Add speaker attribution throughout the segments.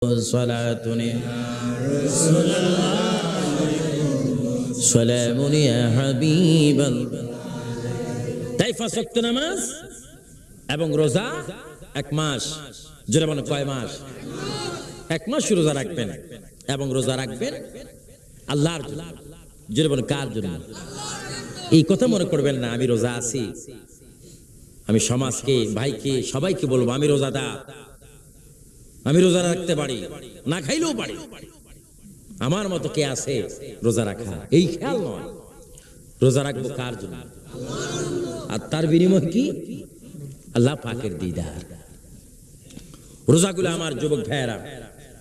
Speaker 1: صلاة يا رسول الله سلام يا حبيب الله তাই পাঁচ ওয়াক্ত নামাজ এবং রোজা এক মাস জোরে বলেন কয় মাস এক মাস রোজা রাখবেন এবং রোজা রাখবেন আল্লাহর জন্য জোরে বলেন কার জন্য এই কথা মনে করবেন না আমি রোজা আছি আমি সমাজকে ভাইকে সবাইকে বলবো আমি রোজাদার আমি রোজা রাখতে পারি না খাইলেও পারি আমার মতো কে আছে রোজা রাখা এই খেয়াল নয় রোজা রাখবো কার জন্য আর তার বিনিময় কি আল্লাহ পাকের দিদার রোজাগুলো আমার যুবক ভাইয়েরা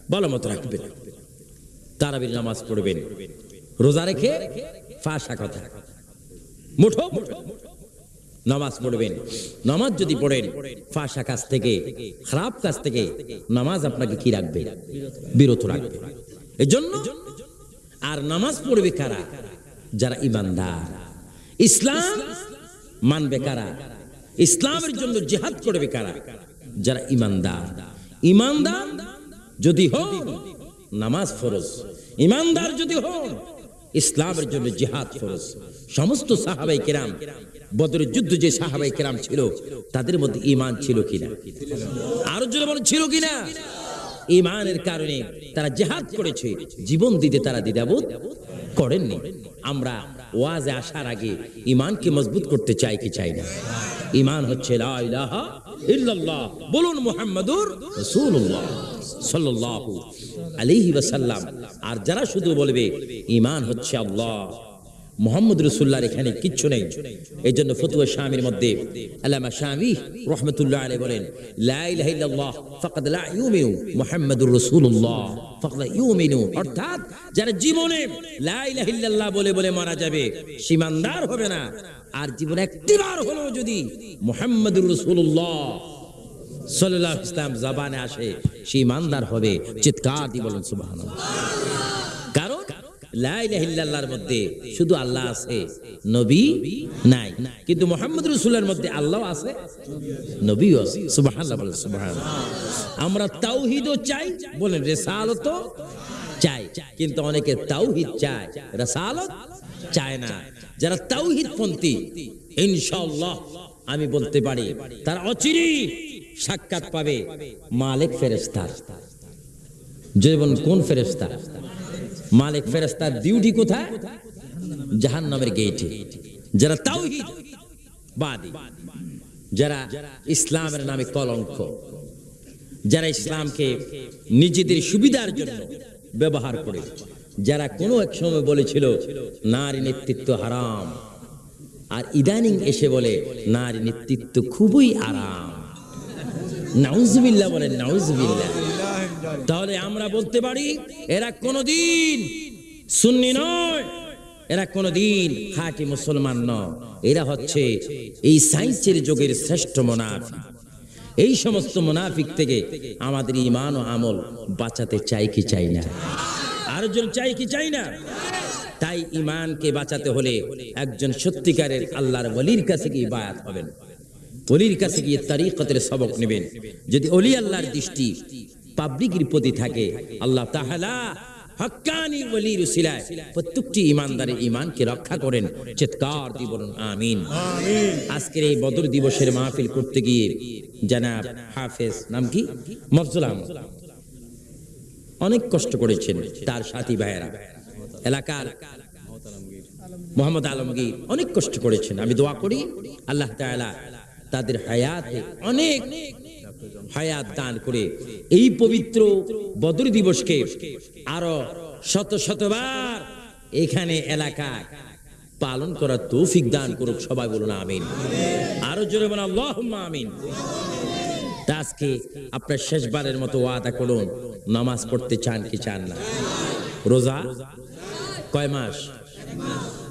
Speaker 1: ভালো মতো রাখবেন তারাবির নামাজ পড়বেন রোজা রেখে ফাঁসা কথা মুঠো নামাজ পড়বেন নামাজ যদি পড়েন ফাঁসা কাজ থেকে খারাপ কাজ থেকে নামাজ আপনাকে কি রাখবে বিরত রাখবে এজন্য আর নামাজ পড়বে কারা যারা ঈমানদার ইসলাম মানবে কারা ইসলামের জন্য জিহাদ করবে কারা যারা ঈমানদার ঈমানদার যদি হন নামাজ ফরজ ঈমানদার যদি হন ইসলামের জন্য জিহাদ ফরজ সমস্ত সাহাবায়ে কেরাম বদরের যুদ্ধ যে সাহাবায়ে কেরাম ছিল তাদের মধ্যে ঈমান ছিল কিনা আরো জোরে বলেন ছিল কিনা ঈমানের কারণে তারা জিহাদ করেছে জীবন দিতে তারা দ্বিধাবোধ করেননি আমরা ওয়াজে আসার আগে ঈমানকে মজবুত করতে চাই কি চাই না ঈমান হচ্ছে লা ইলাহা ইল্লাল্লাহ বলুন মুহাম্মাদুর রাসূলুল্লাহ সাল্লাল্লাহু আলাইহি ওয়াসাল্লাম আর যারা শুধু বলবে ঈমান হচ্ছে আল্লাহ মুহাম্মদ রাসূলুল্লাহর এখানে কিচ্ছু নেই এইজন্য ফতোয়া শামির মধ্যে আল্লামা শামি রাহমাতুল্লাহ আলাইহি বলেন লা ইলাহা ইল্লাল্লাহ ফাকাদ লা ইউমিনু মুহাম্মাদুর রাসূলুল্লাহ ফাকাদ ইউমিনু অর্থাৎ যারা জীবনে লা ইলাহা ইল্লাল্লাহ বলে বলে মারা যাবে সে ঈমানদার হবে না আর জীবনে একটিবার হলো যদি মুহাম্মাদুর রাসূলুল্লাহ সাল্লাল্লাহু আলাইহি ওয়াসাল্লাম জবানে আসে সে ঈমানদার হবে চিৎকার দিয়ে বলেন সুবহানাল্লাহ কারণ লা ইলাহা ইল্লাল্লাহর মধ্যে শুধু আল্লাহ আছে নবী নাই কিন্তু মুহাম্মদ রাসূলের মধ্যে আল্লাহ আছে নবীও আছে সুবহানাল্লাহ বলেন সুবহানাল্লাহ আমরা তাওহীদও চাই বলেন রিসালাতও চাই কিন্তু অনেকে তাওহীদ চায় রিসালাত চায় না যারা তাওহীদপন্থী ইনশাআল্লাহ আমি বলতে পারি তারা অচিরেই সাক্ষাৎ পাবে মালিক ফেরেশতার জীবন কোন ফেরেশতা মালিক ফেরেশতার ডিউটি কোথায় জাহান্নামের গেটে যারা তাওহীদ বাদী যারা ইসলামের নামে কলঙ্ক যারা ইসলামকে নিজেদের সুবিধার জন্য ব্যবহার করে যারা কোনো এক সময় বলেছিল নারী নেতৃত্ব হারাম আর ইদানিং এসে বলে নারী নেতৃত্ব খুবই আরাম নাউজুবিল্লাহ বলেন নাউজুবিল্লাহ তাহলে আমরা বলতে পারি এরা কোনদিন সুন্নি নয় এরা কোনদিন খাঁটি মুসলমান নয় এরা হচ্ছে এই সায়েন্সের যুগের শ্রেষ্ঠ মুনাফিক এই সমস্ত মুনাফিক থেকে আমাদের ঈমান ও আমল বাঁচাতে চাই কি চাই না আর জন চাই কি চাই না তাই ঈমানকে বাঁচাতে হলে একজন সত্যিকারের আল্লাহর ওলির কাছে গিয়ে বায়াত হবেন ওলির কাছে গিয়ে তরিকতের সবক নেবেন যদি ওলি আল্লাহর দৃষ্টি পাবলিকের প্রতি থাকে আল্লাহ তাআলা হক্কানি ওলির উসিলায় প্রত্যেকটি ঈমানদারের ঈমানকে রক্ষা করেন চিৎকার দিয়ে বলুন আমিন আমিন আজকের এই বদর দিবসের মাহফিল করতে গিয়ে জনাব হাফেজ নাম কি মফজুল আহমদ অনেক কষ্ট করেছেন তার সাথী ভাইয়েরা এলাকার মোহাম্মদ আলমগীর অনেক কষ্ট করেছেন আমি দোয়া করি আল্লাহ তাআলা তাদের হায়াতে অনেক হায়াত দান করে এই পবিত্র বদর দিবসকে আরো শত শতবার এখানে এলাকায় পালন করার তৌফিক দান করুক সবাই বলুন আমিন আরো জোরে বলুন আল্লাহুম্মা আমিন আজকে আপনার শেষবারের মতো ওয়াদা করুন নামাজ পড়তে চান কি চান না রোজা কয় মাস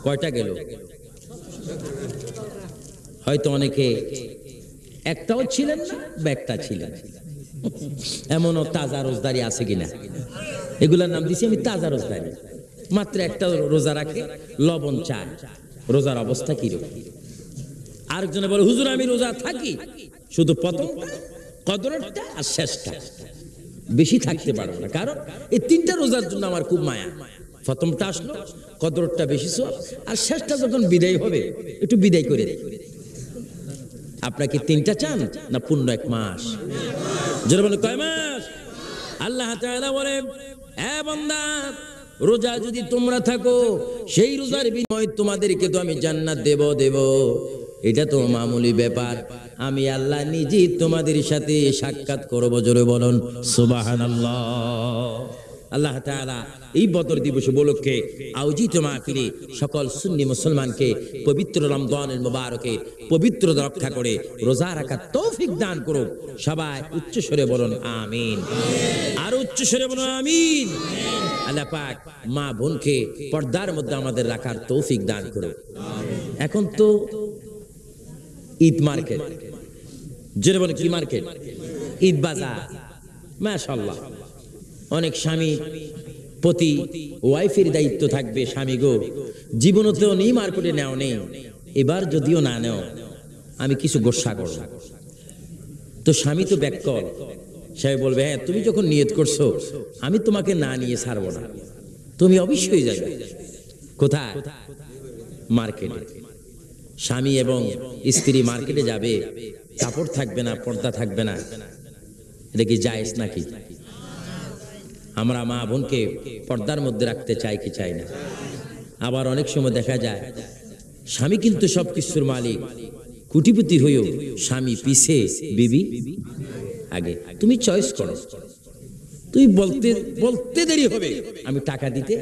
Speaker 1: কয়টা গেল হয়তো অনেকে একটাও ছিলেন না বা একটা ছিলেন এমনও তাজা রোজদারি আছে কিনা এগুলার নাম দিছি আমি তাজা রোজদারি মাত্র একটা রোজা রাখে লবণ চায় রোজার অবস্থা কিরকম আরেকজনে বলে হুজুর আমি রোজা থাকি শুধু প্রথমটা কদরটা আর শেষটা বেশি থাকতে পারবো না, কারণ এই 3টা রোজার জন্য আমার খুব মায়া। প্রথমটা আসলো কদরটা বেশি সওয়াব, আর শেষটা যখন বিদায় হবে একটু বিদায় করে দেই। আপনাকে 3টা চান না পূর্ণ 1 মাস? যারা বলে কয় মাস? আল্লাহ তাআলা বলে, এ বান্দা, রোজা যদি তোমরা থাকো, সেই রোজার বিনিময়ে তোমাদেরকে তো আমি জান্নাত দেব। এটা তো মামুলি ব্যাপার, আমি আল্লাহ নিজেই তোমাদের সাথে সাক্ষাৎ করব। জোরে বলুন সুবহানাল্লাহ। আল্লাহ তাআলা এই বদর দিবস উপলক্ষে আয়োজিত মাহফিলে সকল সুন্নি মুসলমানকে পবিত্র রমজানের মুবারকে পবিত্রতা রক্ষা করে রোজা রাখার তৌফিক দান করুক। সবাই উচ্চ স্বরে বলুন আমিন। আর উচ্চ স্বরে বলুন আমিন। আল্লাহ পাক মা বোনকে পর্দার মধ্যে আমাদের রাখার তৌফিক দান করুক। এখন তো ঈদ মার্কেট, যেটা বলে কি মার্কেট? ঈদ বাজার। মাশাআল্লাহ, অনেক স্বামী প্রতি ওয়াইফের দায়িত্ব থাকবে, স্বামী গো জীবনতেও নেই মার্কেটে নেও নেই, এবার যদিও না নেও আমি কিছু গোসা করব। তো স্বামী তো ব্যাককল, সে বলবে হ্যাঁ তুমি যখন নিয়ত করছো আমি তোমাকে না নিয়ে ছাড়বো না, তুমি অবশ্যই যাবে। কোথায়? মার্কেটে। স্বামী এবং স্ত্রী মার্কেটে যাবে, কাপড় থাকবে না, পর্দা থাকবে না, এটা কি জায়েজ নাকি? আমরা মা বোনকে পর্দার মধ্যে রাখতে চাই কি চাই না? আবার অনেক সময় দেখা যায় স্বামী কিন্তু সবকিছুর মালিক, কোটিপতি হইও স্বামী পিছে, বিবি আগে। তুমি চয়েস করো, তুই বলতে দেরি হবে, আমি টাকা দিতে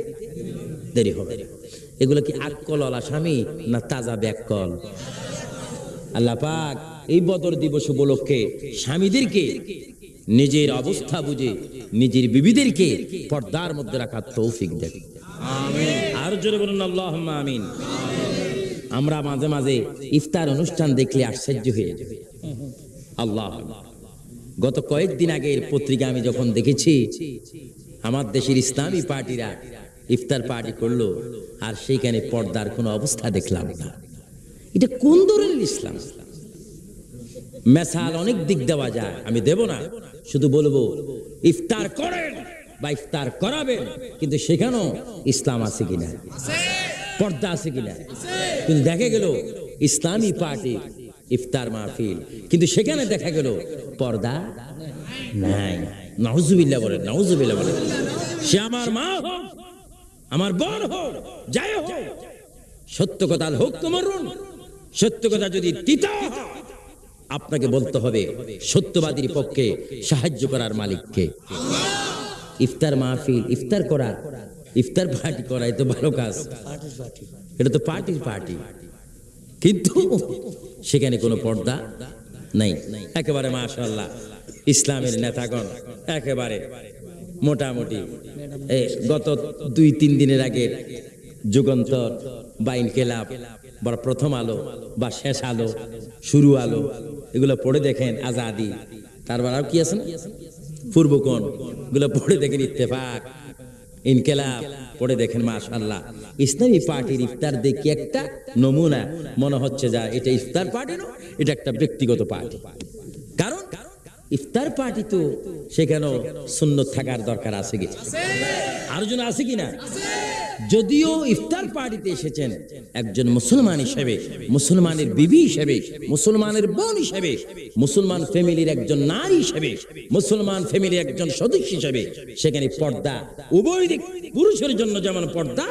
Speaker 1: দেরি হবে। এগুলো কি আকলওয়ালা স্বামী না তাজা ব্যাককল? আল্লাহ পাক এই বদর দিবস উপলক্ষে স্বামীদেরকে নিজের অবস্থা বুঝে নিজের বিবিদেরকে পর্দার মধ্যে রাখার তৌফিক দেন। আমিন। আর জোরে বলুন আল্লাহুম্মা আমিন। আমরা মাঝে মাঝে ইফতার অনুষ্ঠান দেখলে আশ্চর্য হয়ে যাই। আল্লাহ, গত কয়েকদিন আগের পত্রিকা আমি যখন দেখেছি আমার দেশের ইসলামী পার্টিরা ইফতার পার্টি করলো, আর সেইখানে পর্দার কোনো অবস্থা দেখলাম না। এটা কোন ধরনের ইসলাম? মেসাল অনেক দিক দেওয়া যায়, আমি দেব না, শুধু বলবো ইফতার করেন বা ইফতার করাবেন, কিন্তু সেখানেও ইসলাম আছে কিনা, পর্দা আছে কিনা। কিন্তু দেখা গেল ইসলামী পার্টি ইফতার মাহফিল, কিন্তু সেখানে দেখা গেল পর্দা নাই। নাউজুবিল্লাহ বলেন, নাউজুবিল্লাহ বলেন। সে আমার মা হোক, আমার বোন হোক, যাই হোক, সত্য কথা হোক তোমারুন, সত্য কথা যদি তিতা আপনাকে বলতে হবে সত্যবাদীর পক্ষে সাহায্য করার মালিককে। ইফতার মাহফিল, ইফতার করা, ইফতার পার্টি করা, এ তো ভালো কাজ, এটা তো পার্টির পার্টি, কিন্তু সেখানে কোনো পর্দা নাই। একেবারে মাশাআল্লাহ ইসলামের নেতাগণ একেবারে মোটামুটি গত 2-3 দিনের আগে যুগান্তর বা ইনকিলাব বা প্রথম আলো বা শেষ আলো, শুরু আলো, এগুলো পড়ে দেখেন, আজাদি, তারপর আর কি আছে না, পূর্বকোণ, এগুলো পড়ে দেখেন, ইত্তেফাক, ইনকিলাব পড়ে দেখেন। মাশাআল্লাহ ইসলামী পার্টির ইফতার দেখি একটা নমুনা মনে হচ্ছে যা এটা ইফতার পার্টি না, এটা একটা ব্যক্তিগত পার্টি। কারণ ইফতার পার্টি তো সেখানেও সুন্নত থাকার দরকার আছে কি, আলোচনা আছে কিনা? যদিও ইফতার পার্টিতে এসেছেন একজন মুসলমান হিসেবে, মুসলমানের বিবি হিসেবে, মুসলমানের বোন হিসেবে, মুসলমান ফ্যামিলির একজন নারী হিসেবে, মুসলমান ফ্যামিলির একজন সদস্য হিসেবে, সেখানে পর্দা উভয় দিক, পুরুষের জন্য যেমন পর্দা,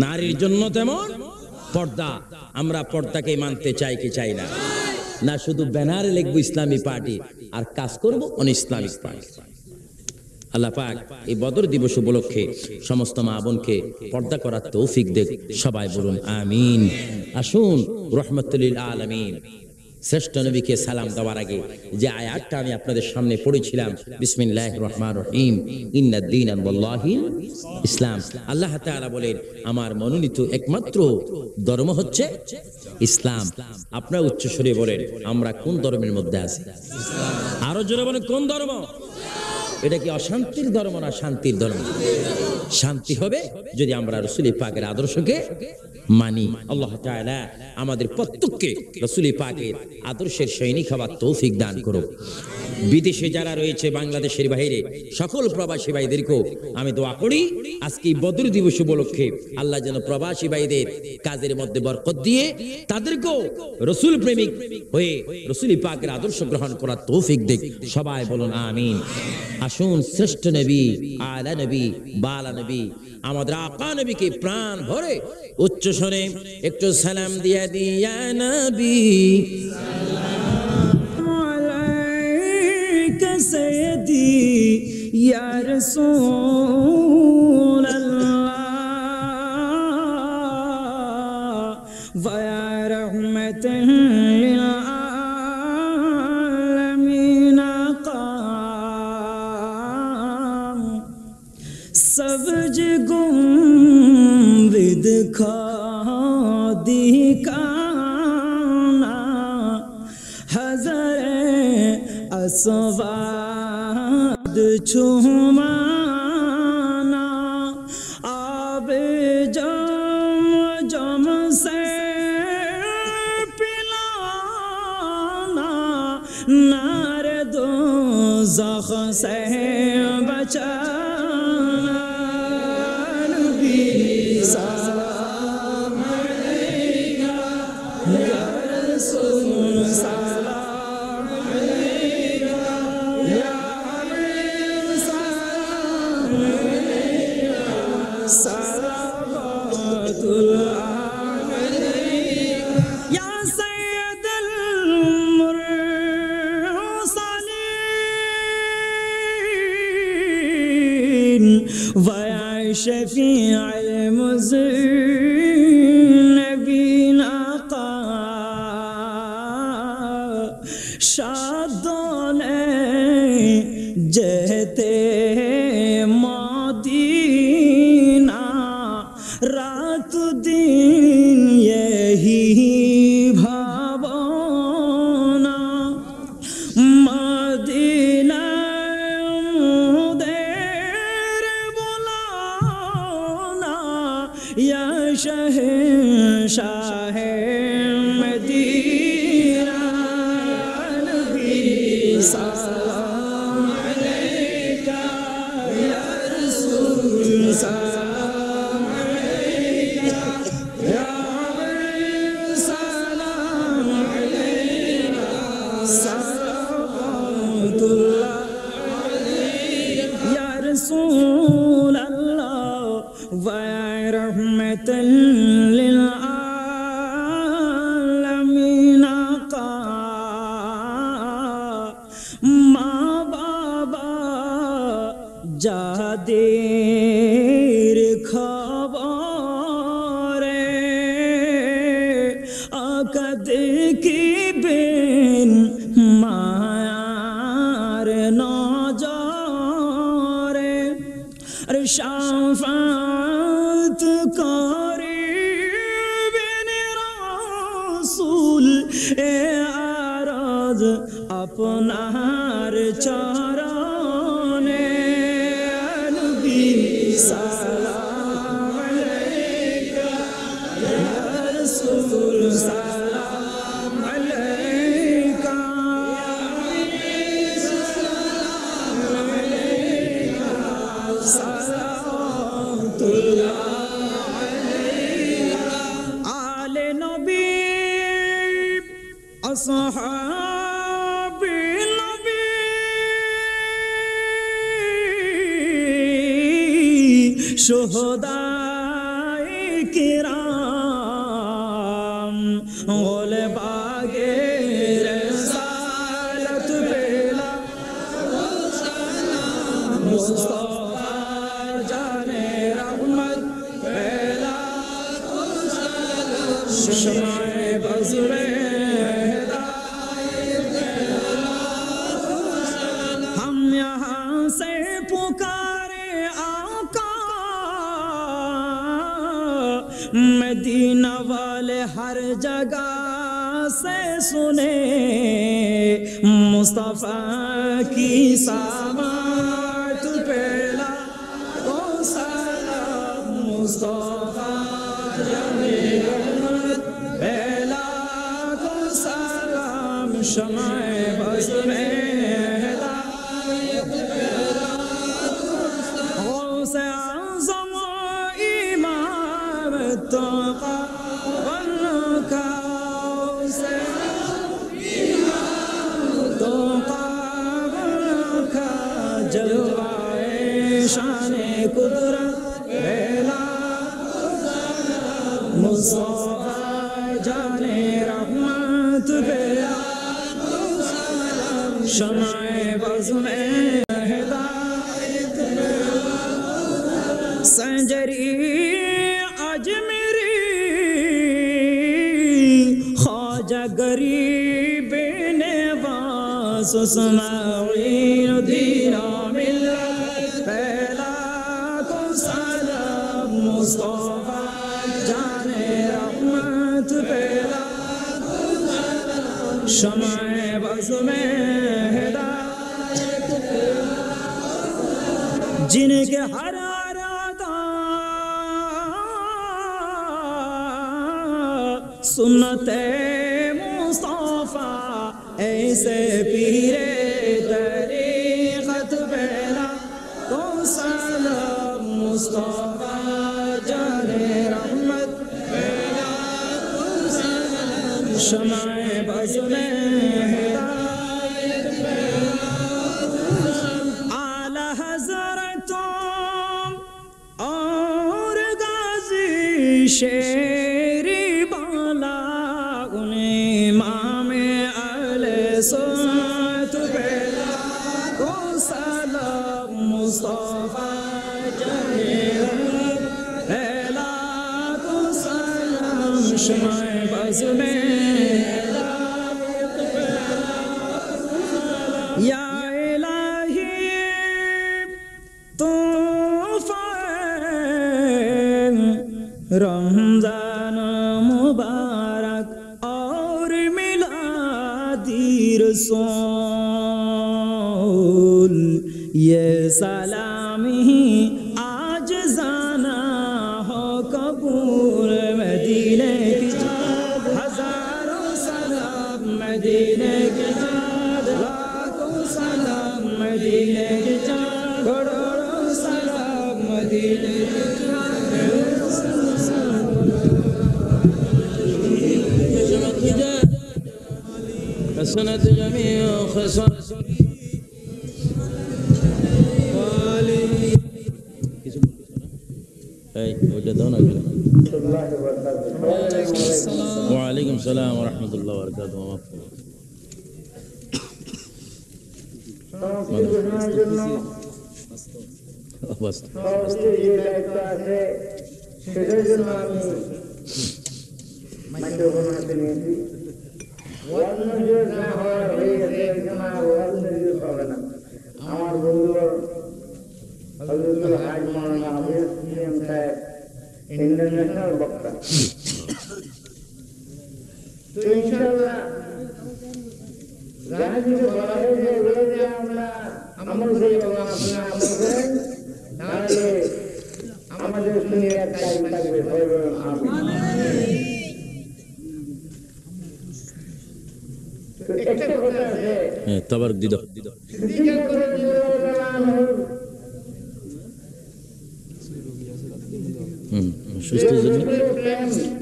Speaker 1: নারীর জন্য তেমন পর্দা। আমরা পর্দাকে মানতে চাই কি চাই না? না শুধু ব্যানারে লিখবো ইসলামী পার্টি আর কাজ করবো অন ইসলামিক পার্টি। আল্লাহ পাক এই বদর দিবস উপলক্ষে সমস্ত মা বোনকে পর্দা করার তৌফিক দেখ। সবাই বলুন আমিন। আসুন রহমতুল লিল আলামিন শ্রেষ্ঠ নবীকে সালাম দেওয়ার আগে যে আয়াতটা আমি আপনাদের সামনে পড়েছিলাম, বিসমিল্লাহির রহমানির রহিম, ইন্নাদ দীনা ওয়াল্লাহিল ইসলাম। আল্লাহ তাআলা বলেন আমার মনোনীত একমাত্র ধর্ম হচ্ছে ইসলাম। আপনারা উচ্চ স্বরে বলেন আমরা কোন ধর্মের মধ্যে আছি? আরো জোরে বলেন কোন ধর্ম? এটা কি অশান্তির ধর্ম না শান্তির ধর্ম? শান্তি হবে যদি আমরা রাসূল পাকের আদর্শকে মানি। আল্লাহ তাআলা আমাদের প্রত্যেককে রাসূল পাকের আদর্শের সৈনিক হওয়ার তৌফিক দান করুন। বিদেশে যারা রয়েছে, বাংলাদেশের বাইরে সকল প্রবাসী ভাইদেরকেও আমি দোয়া করি আজকে বদর দিবস উপলক্ষে আল্লাহ যেন প্রবাসী ভাইদের কাজের মধ্যে বরকত দিয়ে তাদেরকেও রাসূল প্রেমিক হয়ে রাসূল পাকের আদর্শ গ্রহণ করার তৌফিক দেখ। সবাই বলুন আমিন। আসুন শ্রেষ্ঠ নবী, আলা নবী, বালা নবী, আমাদের আকা নবীকে প্রাণ ভরে উচ্চ স্বরে একটু সালাম দিয়া দিয়া নবী
Speaker 2: सैयदी या रसूल अल्लाह व या रहमतन लिल आलमीन आका सबज गुम्बिद खादी काना हज़रे अस्वाद छुमाना आब जम जम से पिलाना नार दो ज़ख से बचाना नबी सलाम अलैका या रसूल सलाम अलैका या हबीब सलाम अलैका सलावतुल्लाह अलैका या सय्यदल मुरसलीन व या शफीअल मुज़नबीन आका शादोने जहते मदीना रात दिन यही भावना मदीना मुदेर बुलाना या शहंशाह मदीना नबी सलाम अलैका या रसूल सलाम अलैका या हबीब सलाम अलैका सलावतुल्लाह अलैका या रसूल अल्लाह व या रहमतन लिल आलमीन आका माँ बाबा जादेर खबरे आका देखी बिन मायार नजरे अरे शाफात करे बिन रसूल ए आराज अपनार चरणे नबी सलाम अलैका या रसूल सलाम अलैका या हबीब सलाम अलैका सलावतुल्लाह अलैका आले नबी असहाबे नबी शुहदाए किराम गोले बागे रसालत पेला मुस्तफा जाने रहमत पेला शमाए बज़्रे हम यहाँ से पुकारे आका मदीना वाले हर जगह से सुने मुस्तफा की सामा बेला को सलाम शमाए बज़ में हिदायत गौसे आज़म इमाम तुक़ा वल्का गौसे तुक़ा वल्का जलवाए शाने कुदरत बेला मुस्तफ़ा जाने रहमत बेला शमाए बज़ में हिदायत संजरी अजमेरी ख्वाजा गरीब नवाज़ इस्माइल दीना मिल्लत पहला को सलाम मुस्तफ़ा जाने रहमत पहला शमाए बज़ में हिदायत जिनके हर सुन्नते मुस्तफ़ा ऐसे पीरे तरीक़त बेला को सलाम मुस्तफ़ा जाने रहमत बेला को सलाम शमाए बज़ में हिदायत आला हज़रत और गाज़ी शेरी सुन्नत बेला को सलाम मुस्तफ़ा जाने बेला को सलाम शमाए बज़ में या इलाही तूफ़ान रमज़ान मुबारक और रसूल ये सलामी आज जाना हो कबूल मदीने की जाद हजारों सलाम मदीने की जाद लाखों सलाम मदीने की जाद करोड़ों सलाम मदीने की
Speaker 1: حسنت جميع خصال وعليكم السلام ورحمة الله وبركاته
Speaker 3: আমার বন্ধু হযরতুল হাজ মাওলানা আবুল সিএম সাহেব ইন্টারন্যাশনাল বক্তা তো ইনশাআল্লাহ রাজনীতি বলা হয় যে যদি আমরা আমল করি এবং আপনারা আমল করেন তাহলে আমাদের দুনিয়ার কাজ থাকবে আমিন একটা কথা আছে
Speaker 1: তবারক দিদ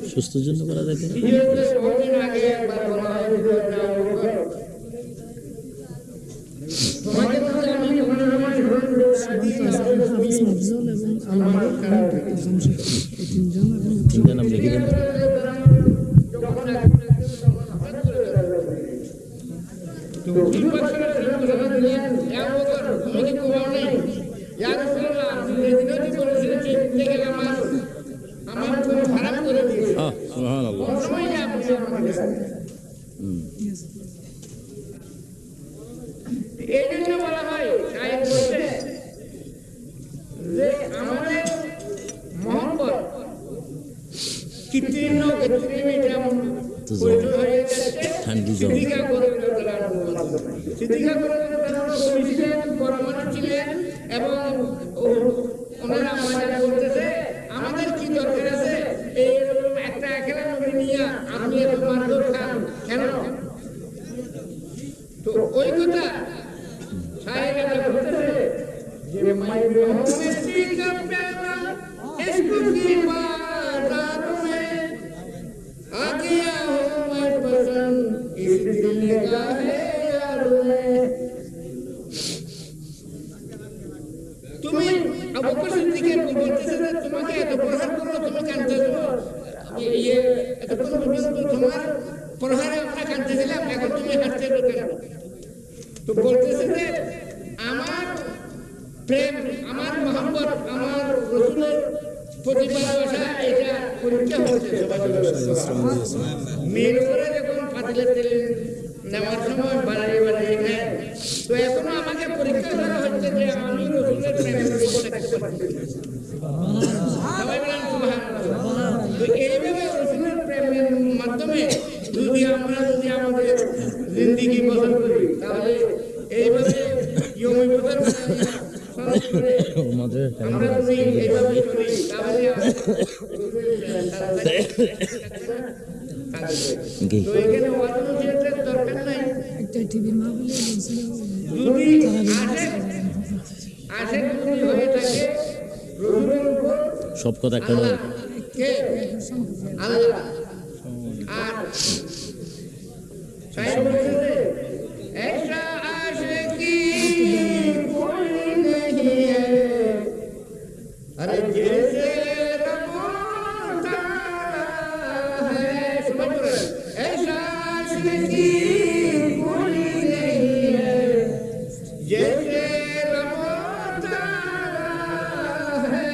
Speaker 1: সুস্থ জন্য করা যায় তিনটা নাম লিখে দেন
Speaker 3: এই জন্য বলা হয় শায়েখ বলছে যে আমাদের মহব্বত কৃত্রিম যেমন সিদ্দিকা পরামর্শ ছিলেন এবং ওনারা আমাদের বলতেছে আমাদের কি দরকার আছে এই इश्क की बात में आ गया हूँ मैं पसंद इस दिल का है यार में তুমি আবু বকর সিদ্দিকের বলতেছে যে তোমাকে এত প্রহার করলো তুমি কাঁদতেছো ये এত পর্যন্ত তোমার প্রহারে আমরা কাঁদতেছিলাম এখন তুমি হাসতেছো কেন তো বলতেছে যে আমার প্রেম আমার মহব্বত আমার রাসূলের প্রতি ভালোবাসা এটা পরীক্ষা হচ্ছে মেয়েরা যখন ফাতিলের তেল নেওয়ার সময় বাড়াই বাড়াই নেয় তো এখন আমাকে পরীক্ষা করা হচ্ছে যে আমি রাসূলের প্রেমের উপর থাকতে পারছি সবাই বলেন সুবহানাল্লাহ তো এইভাবে রাসূলের প্রেমের মাধ্যমে যদি আমরা আমাদের জিন্দেগি বসর করি তাহলে এইভাবে ইয়মে বদর আমরা যদি এইভাবে করি তাহলে তো এখানে ওয়াজিবের দরকার নাই
Speaker 4: একটা টিভি মা বলে বলছিল
Speaker 3: যদি আসে যদি হয়ে থাকে রসুলের উপর
Speaker 1: সব কথা একটা নয়
Speaker 3: কে আল্লাহ আর সাহেব বলছে ऐसा आशिकी कोई नहीं है अरे जैसे रमोता है समझ रहे ऐसा आशिकी कोई नहीं है जैसे रमोता है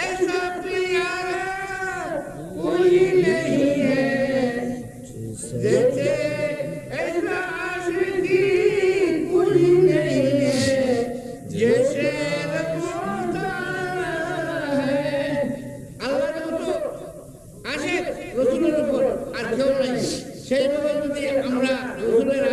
Speaker 3: ऐसा प्यारा कोई नहीं है जैसे ऐसा आशिकी कोई नहीं है जैसे रमोता है আল্লাহর মতো আশিক রাসূলের উপর আর কেউ নাই সেইভাবে যদি আমরা রাসূলের